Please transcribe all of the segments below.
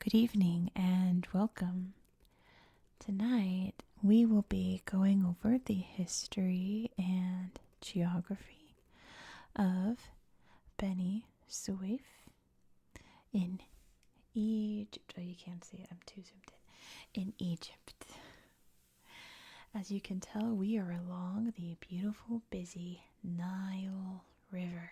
Good evening and welcome. Tonight we will be going over the history and geography of Beni Suef in Egypt. Oh, you can't see it, I'm too zoomed in Egypt. As you can tell, we are along the beautiful, busy Nile River,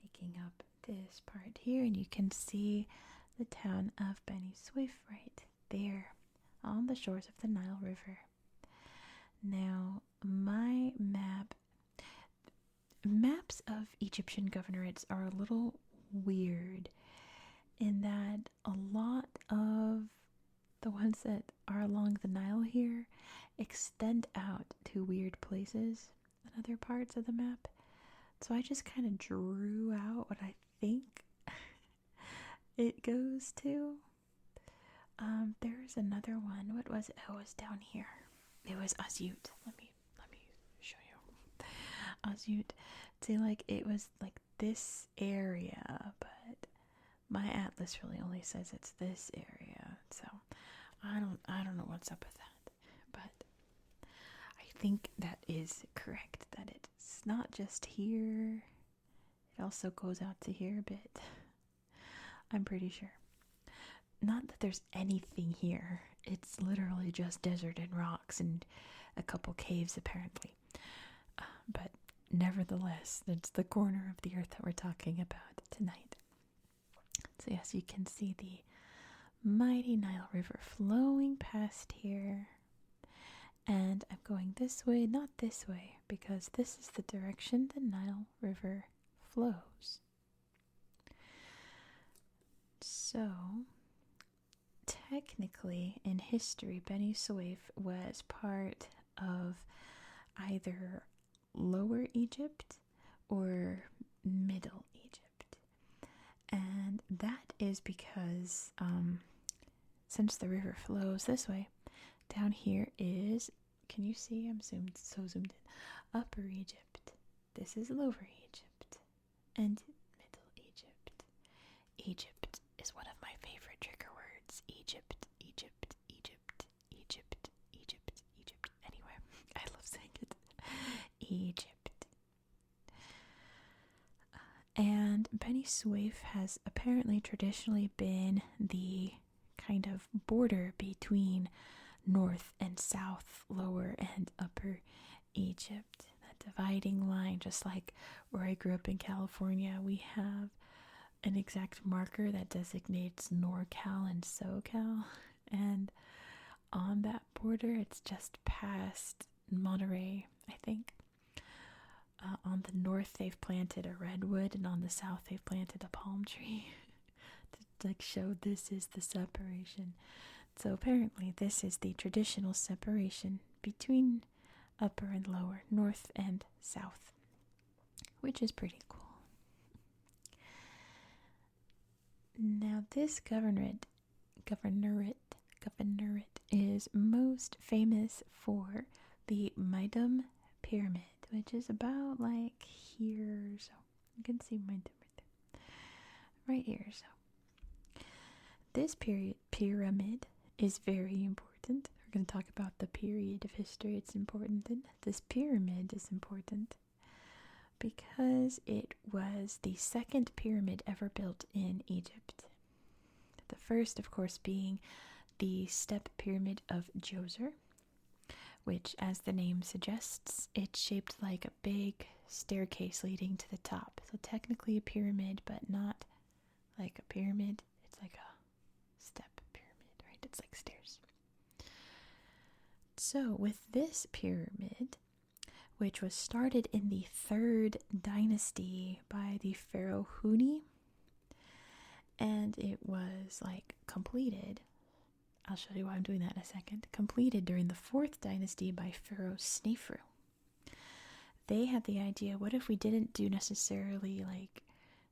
making up this part here, and you can see the town of Beni Suef right there on the shores of the Nile River. Now, my maps of Egyptian governorates are a little weird in that a lot of the ones that are along the Nile here extend out to weird places in other parts of the map. So I just kind of drew out what I think it goes to. There's another one. What was it? Oh, it was down here. It was Asyut. Let me show you. Asyut. See, like it was like this area, but my atlas really only says it's this area. So I don't know what's up with that. But I think that is correct. That it's not just here. It also goes out to here a bit. I'm pretty sure. Not that there's anything here. It's literally just desert and rocks and a couple caves, apparently. But nevertheless, it's the corner of the earth that we're talking about tonight. So yes, you can see the mighty Nile River flowing past here. And I'm going this way, not this way, because this is the direction the Nile River flows. So, technically, in history, Beni Suef was part of either Lower Egypt or Middle Egypt. And that is because, since the river flows this way, down here is, can you see? I'm so zoomed in. Upper Egypt. This is Lower Egypt. And Middle Egypt. Egypt is one of my favorite trigger words. Egypt, Egypt, Egypt, Egypt, Egypt, Egypt. Anyway, I love saying it. Egypt. And Beni Suef has apparently traditionally been the kind of border between North and South, Lower and Upper Egypt. That dividing line, just like where I grew up in California, we have an exact marker that designates NorCal and SoCal, and on that border it's just past Monterey, I think. On the north they've planted a redwood, and on the south they've planted a palm tree to like show this is the separation. So apparently this is the traditional separation between upper and lower, north and south, which is pretty cool. Now this governorate is most famous for the Maydum pyramid, which is about like here, so you can see Maydum right here. So this pyramid is very important. We're going to talk about the period of history. It's important, and this pyramid is important because it was the second pyramid ever built in Egypt. The first, of course, being the step pyramid of Djoser, which, as the name suggests, it's shaped like a big staircase leading to the top. So technically a pyramid, but not like a pyramid. It's like a step pyramid, right? It's like stairs. So with this pyramid, which was started in the 3rd dynasty by the pharaoh Huni, and it was like completed, I'll show you why I'm doing that in a second, completed during the 4th dynasty by pharaoh Snefru. They had the idea, what if we didn't do necessarily like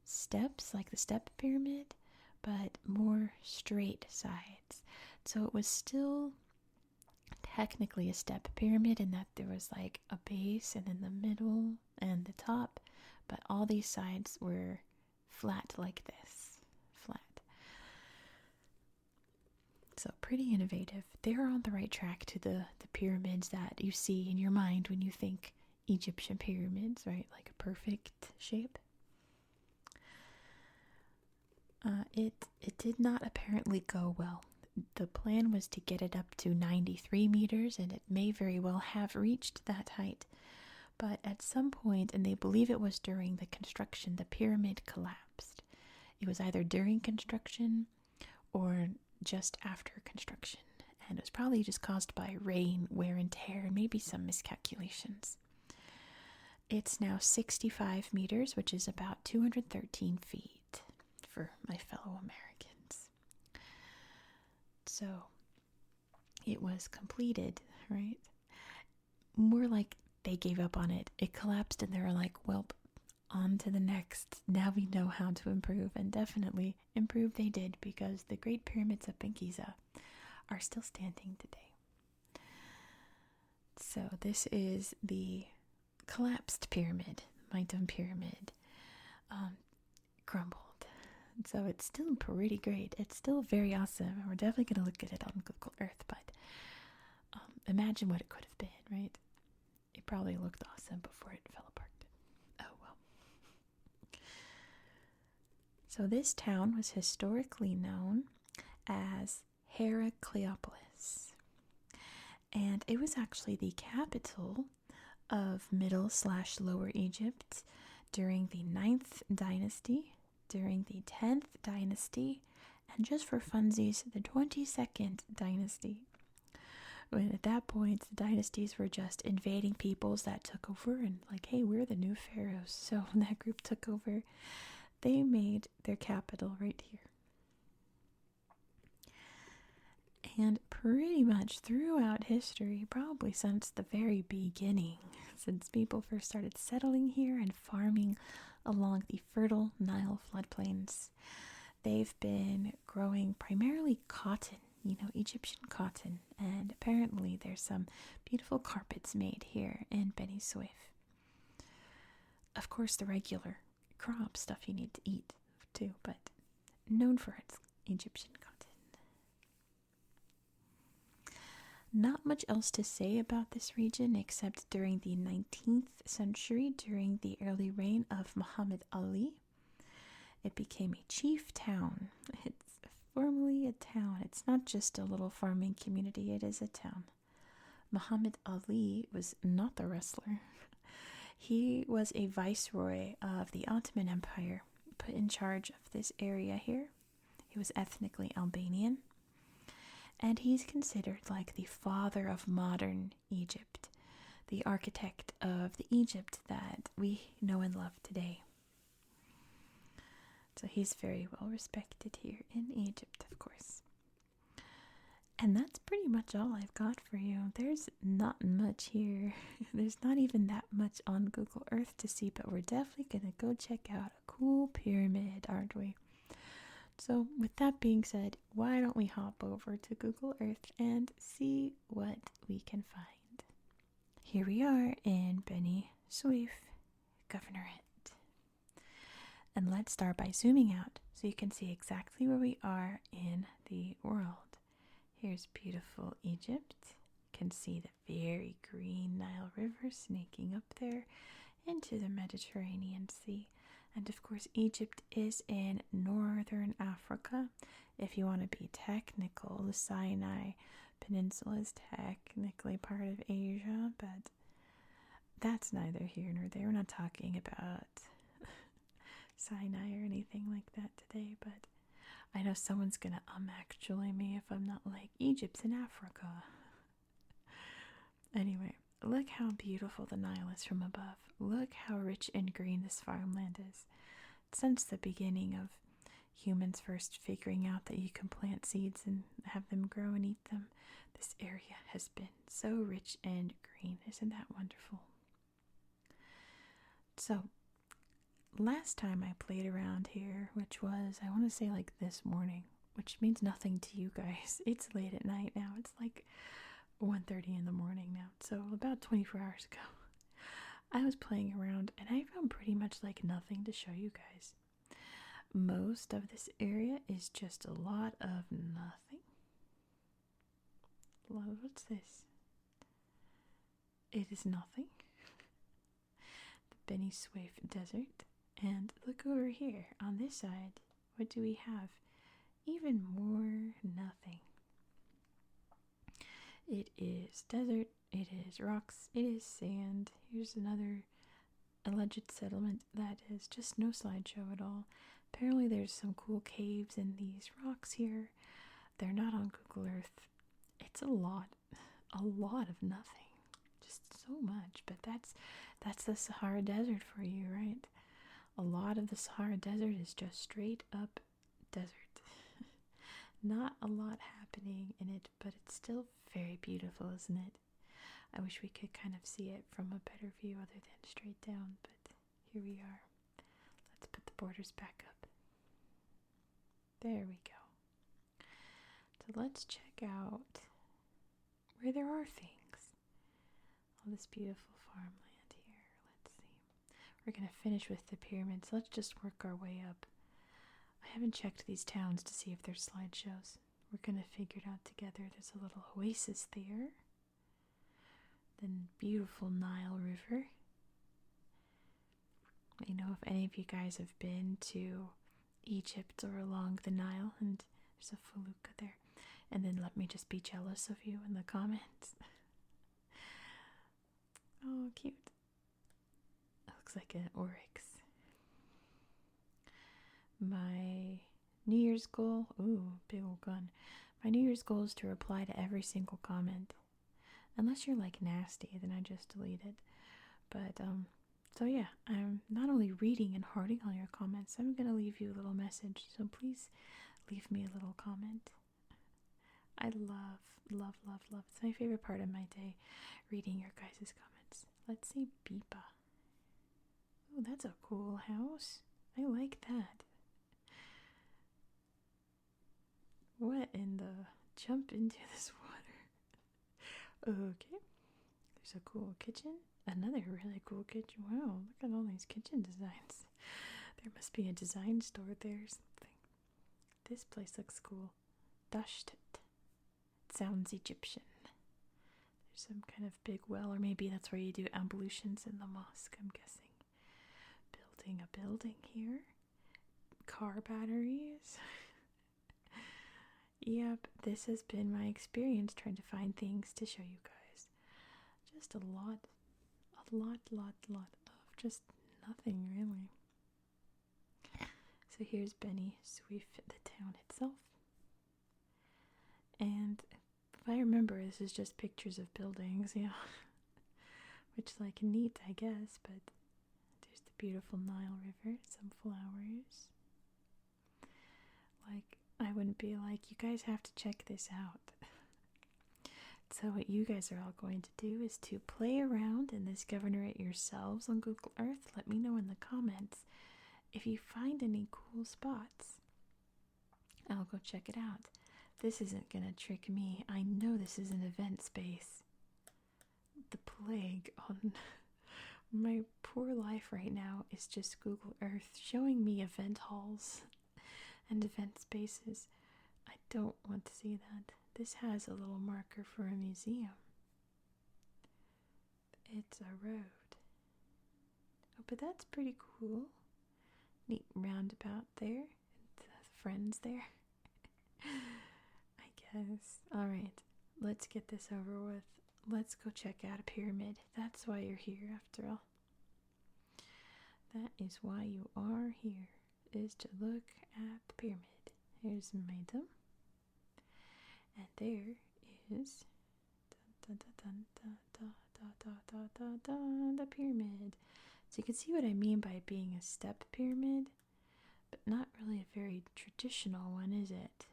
steps, like the step pyramid, but more straight sides. So it was still technically a step pyramid in that there was like a base and in the middle and the top, but all these sides were flat like this. Flat. So pretty innovative. They're on the right track to the pyramids that you see in your mind when you think Egyptian pyramids, right? Like a perfect shape. It did not apparently go well. The plan was to get it up to 93 meters, and it may very well have reached that height. But at some point, and they believe it was during the construction, the pyramid collapsed. It was either during construction or just after construction, and it was probably just caused by rain, wear and tear, and maybe some miscalculations. It's now 65 meters, which is about 213 feet for my fellow Americans. So it was completed, right? More like they gave up on it. It collapsed and they were like, well, on to the next. Now we know how to improve, and definitely improve they did, because the Great Pyramids up in Giza are still standing today. So this is the collapsed pyramid, Maydum pyramid, crumbled. So it's still pretty great. It's still very awesome, and we're definitely going to look at it on Google Earth, but imagine what it could have been, right? It probably looked awesome before it fell apart. Oh well. So this town was historically known as Heracleopolis, and it was actually the capital of Middle/Lower Egypt during the 9th dynasty, during the 10th dynasty, and just for funsies, the 22nd dynasty. When at that point, the dynasties were just invading peoples that took over and like, hey, we're the new pharaohs. So when that group took over, they made their capital right here. And pretty much throughout history, probably since the very beginning, since people first started settling here and farming along the fertile Nile floodplains, they've been growing primarily cotton, Egyptian cotton, and apparently there's some beautiful carpets made here in Beni, Suef. Of course, the regular crop stuff you need to eat too, but known for its Egyptian cotton. Not much else to say about this region except during the 19th century, during the early reign of Muhammad Ali, it became a chief town. It's formally a town. It's not just a little farming community, it is a town. Muhammad Ali was not the wrestler. He was a viceroy of the Ottoman Empire, put in charge of this area here. He was ethnically Albanian, and he's considered like the father of modern Egypt, the architect of the Egypt that we know and love today. So he's very well respected here in Egypt, of course. And that's pretty much all I've got for you. There's not much here. There's not even that much on Google Earth to see, but we're definitely going to go check out a cool pyramid, aren't we? So with that being said, why don't we hop over to Google Earth and see what we can find. Here we are in Beni Suef Governorate. And let's start by zooming out so you can see exactly where we are in the world. Here's beautiful Egypt. You can see the very green Nile River snaking up there into the Mediterranean Sea. And of course, Egypt is in northern Africa. If you want to be technical, the Sinai Peninsula is technically part of Asia, but that's neither here nor there. We're not talking about Sinai or anything like that today, but I know someone's gonna actually me if I'm not like, Egypt's in Africa. Anyway, look how beautiful the Nile is from above. Look how rich and green this farmland is. Since the beginning of humans first figuring out that you can plant seeds and have them grow and eat them, this area has been so rich and green. Isn't that wonderful? So, last time I played around here, which was, I want to say like this morning, which means nothing to you guys. It's late at night now. It's like 1:30 in the morning now. So about 24 hours ago, I was playing around and I found pretty much like nothing to show you guys. Most of this area is just a lot of nothing. What's this? It is nothing. The Beni Suef Desert. And look over here on this side. What do we have? Even more nothing. It is desert. It is rocks. It is sand. Here's another alleged settlement that is just no slideshow at all. Apparently there's some cool caves in these rocks here. They're not on Google Earth. It's a lot of nothing. Just so much. But that's the Sahara Desert for you, right? A lot of the Sahara Desert is just straight up desert. Not a lot happening in it, but it's still very beautiful, isn't it? I wish we could kind of see it from a better view other than straight down, but here we are. Let's put the borders back up. There we go. So let's check out where there are things. All this beautiful farmland here. Let's see. We're going to finish with the pyramids. Let's just work our way up. I haven't checked these towns to see if there's slideshows. We're going to figure it out together. There's a little oasis there. Then beautiful Nile River. I know if any of you guys have been to Egypt or along the Nile, and there's a felucca there. And then let me just be jealous of you in the comments. Oh, cute. It looks like an oryx. My New Year's goal, ooh, big old gun. My New Year's goal is to reply to every single comment. Unless you're like nasty, then I just delete it. But, so yeah, I'm not only reading and hearting all your comments, I'm going to leave you a little message. So please leave me a little comment. I love, love, love, love. It's my favorite part of my day, reading your guys' comments. Let's see Bipa. Oh, that's a cool house. I like that. What in the... Jump into this water. Okay. There's a cool kitchen. Another really cool kitchen. Wow, look at all these kitchen designs. There must be a design store there or something. This place looks cool. Dashtet. It sounds Egyptian. There's some kind of big well, or maybe that's where you do ablutions in the mosque, I'm guessing. Building a building here. Car batteries. Yep, this has been my experience trying to find things to show you guys. Just a lot of just nothing really. So here's Beni Suef, the town itself. And if I remember, this is just pictures of buildings, yeah. Which is like neat, I guess, but there's the beautiful Nile River, some flowers. Like, I wouldn't be like, you guys have to check this out. So what you guys are all going to do is to play around in this governorate yourselves on Google Earth. Let me know in the comments if you find any cool spots. I'll go check it out. This isn't gonna trick me. I know this is an event space. The plague on my poor life right now is just Google Earth showing me event halls and event spaces. I don't want to see that. This has a little marker for a museum. It's a road. Oh, but that's pretty cool. Neat roundabout there. The friends there. I guess. Alright, let's get this over with. Let's go check out a pyramid. That's why you're here, after all. That is why you are here, is to look at the pyramid. Here's Maydum. And there is the pyramid. So you can see what I mean by being a step pyramid, but not really a very traditional one, is it?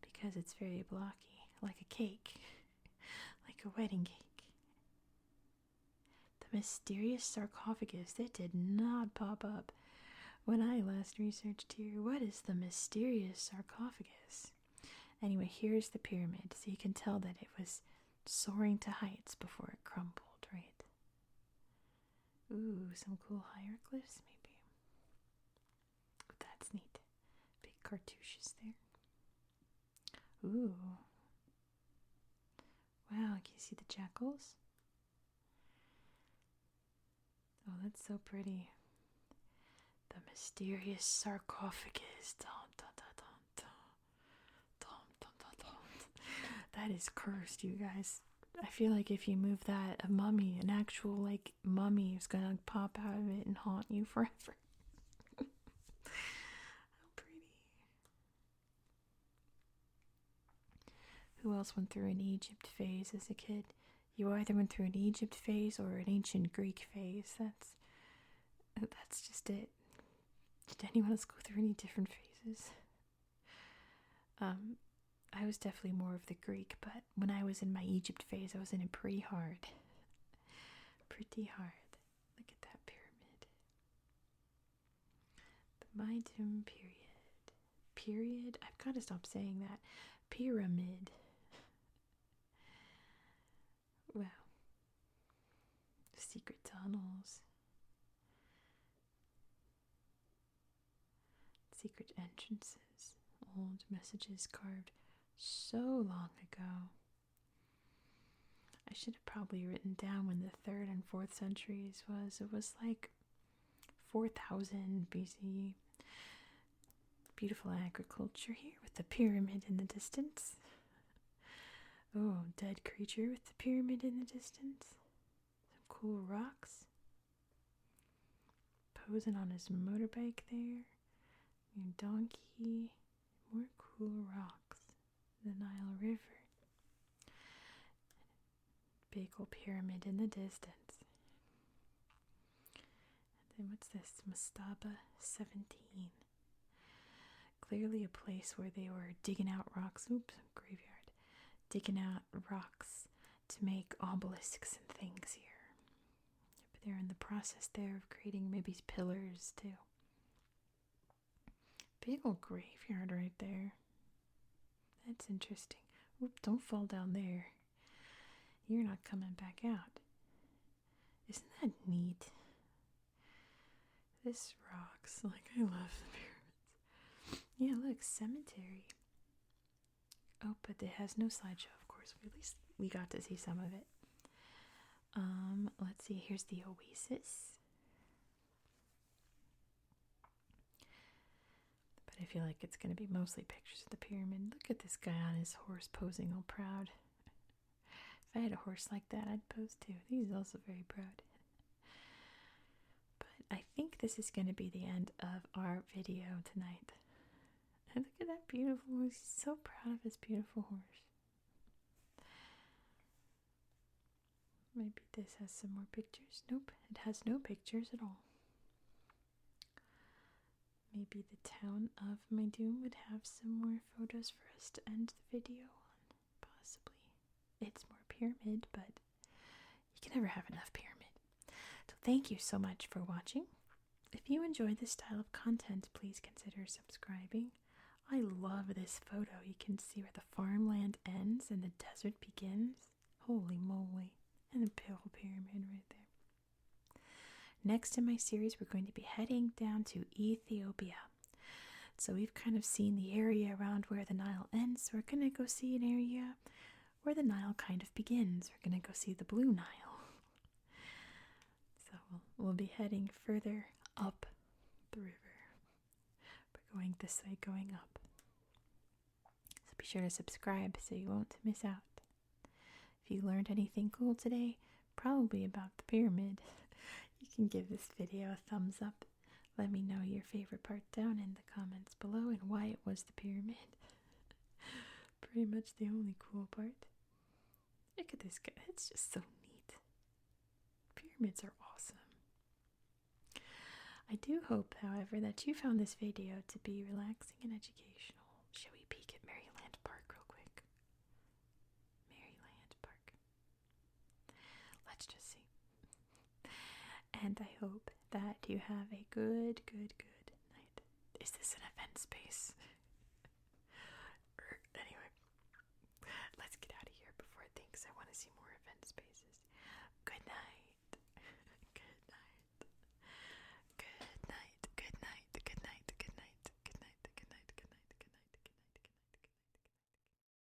Because it's very blocky, like a cake, like a wedding cake. The mysterious sarcophagus, it did not pop up when I last researched here. What is the mysterious sarcophagus? Anyway, here's the pyramid, so you can tell that it was soaring to heights before it crumbled, right? Ooh, some cool hieroglyphs, maybe. That's neat. Big cartouches there. Ooh. see the jackals? Oh, that's so pretty. The mysterious sarcophagus. Dun, dun, dun, dun, dun, dun, dun, dun, dun. That is cursed, you guys. I feel like if you move that, a mummy, an actual like mummy, is gonna pop out of it and haunt you forever. How pretty. Who else went through an Egypt phase as a kid? You either went through an Egypt phase or an ancient Greek phase. That's just it. Did anyone else go through any different phases? I was definitely more of the Greek, but when I was in my Egypt phase, I was in it pretty hard. Pretty hard. Look at that pyramid. The Maydum period. Period? I've got to stop saying that. Pyramid. Wow. Secret tunnels. Secret entrances. Old messages carved so long ago. I should have probably written down when the 3rd and 4th centuries was. It was like 4000 BC. Beautiful agriculture here with the pyramid in the distance. Oh, dead creature with the pyramid in the distance. Some cool rocks. Posing on his motorbike there. Your donkey. More cool rocks. The Nile River. Big old pyramid in the distance. And then what's this? Mastaba 17. Clearly a place where they were digging out rocks. Oops, graveyard. Digging out rocks to make obelisks and things here. But they're in the process there of creating maybe pillars too. Big old graveyard right there. That's interesting. Oop, don't fall down there. You're not coming back out. Isn't that neat? This rocks. Like, I love the pyramids. Yeah, look, cemetery. Oh, but it has no slideshow, of course. At least we got to see some of it. Let's see. Here's the oasis. But I feel like it's going to be mostly pictures of the pyramid. Look at this guy on his horse posing all proud. If I had a horse like that, I'd pose too. He's also very proud. But I think this is going to be the end of our video tonight. And look at that beautiful horse. He's so proud of his beautiful horse. Maybe this has some more pictures. Nope, it has no pictures at all. Maybe the town of Maydum would have some more photos for us to end the video on. Possibly. It's more pyramid, but you can never have enough pyramid. So thank you so much for watching. If you enjoy this style of content, please consider subscribing. I love this photo. You can see where the farmland ends and the desert begins. Holy moly. And a big old pyramid right there. Next in my series, we're going to be heading down to Ethiopia. So we've kind of seen the area around where the Nile ends. We're going to go see an area where the Nile kind of begins. We're going to go see the Blue Nile. So we'll be heading further up the river. We're going this way, going up. So be sure to subscribe so you won't miss out. If you learned anything cool today, probably about the pyramid, you can give this video a thumbs up. Let me know your favorite part down in the comments below and why it was the pyramid. Pretty much the only cool part. Look at this guy. It's just so neat. Pyramids are awesome. I do hope, however, that you found this video to be relaxing and educational. Shall we peek at Maryland Park real quick? Maryland Park. Let's just see. And I hope that you have a good night. Is this an event space?